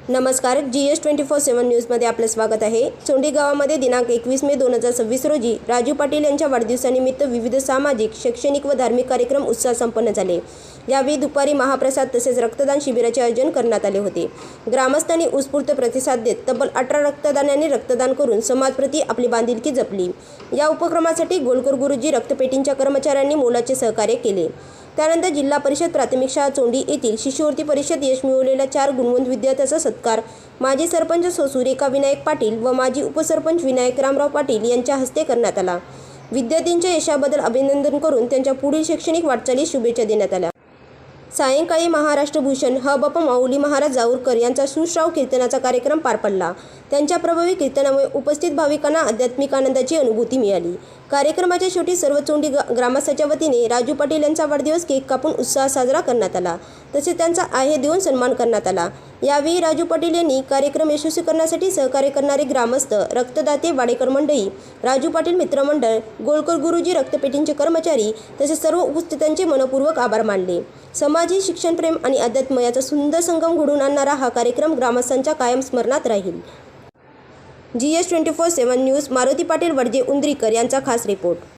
नमस्कार, GS24/7 न्यूजमध्ये आपलं स्वागत आहे। चोंडी गावामध्ये दिनांक 21 मे 2026 रोजी राजू पाटील यांच्या वाढदिवसानिमित्त विविध सामाजिक, शैक्षणिक व धार्मिक कार्यक्रम उत्साहात संपन्न झाले। यावेळी दुपारी महाप्रसाद तसेच रक्तदान शिबिराचे आयोजन करण्यात आले होते। ग्रामस्थांनी उत्स्फूर्त प्रतिसाद देत तब्बल 18 रक्तदानांनी रक्तदान करून समाजप्रती आपली बांधिलकी जपली। या उपक्रमासाठी गोलकर गुरुजी रक्तपेढीच्या कर्मचाऱ्यांनी मोलाचे सहकार्य केले। त्यानंतर जिल्हा परिषद प्राथमिक शाळा चोंडी येथील शिष्यवृत्ती परीक्षेत यश मिळवलेल्या 4 गुणवंत विद्यार्थ्यांचा सत्कार माजी सरपंच सुरेखा विनायक पाटील व माजी उपसरपंच विनायक रामराव पाटील यांच्या हस्ते करण्यात आला। विद्यार्थ्यांच्या यशाबद्दल अभिनंदन करून त्यांच्या पुढील शैक्षणिक वाटचालीस शुभेच्छा देण्यात आल्या। सायंकाळी महाराष्ट्रभूषण ह.ब.प. माऊली महाराज जाऊरकर यांचा सुश्राव कीर्तनाचा कार्यक्रम पार पडला। त्यांच्या प्रभावी कीर्तनामुळे उपस्थित भाविकांना आध्यात्मिक आनंदाची अनुभूती मिळाली। कार्यक्रमाच्या शेवटी सर्व चोंडी ग्रामस्थांच्या वतीने राजू पाटील यांचा वाढदिवस केक कापून उत्साह साजरा करण्यात आला, तसेच त्यांचा आहे देऊन सन्मान करण्यात आला। यावेळी राजू पाटील यांनी कार्यक्रम यशस्वी करण्यासाठी सहकार्य करणारे ग्रामस्थ, रक्तदाते, वाडेकर मंडळी, राजू पाटील मित्रमंडळ, गोलकर गुरुजी रक्तपेढीचे कर्मचारी तसेच सर्व उपस्थितांचे मनपूर्वक आभार मानले। समाजी शिक्षणप्रेम आणि अध्यात्म याचा सुंदर संगम घडवून आणणारा हा कार्यक्रम ग्रामस्थांच्या कायम स्मरणात राहील। GS24/7 न्यूज मारुती पाटील वडजे उंद्रीकर यांचा खास रिपोर्ट।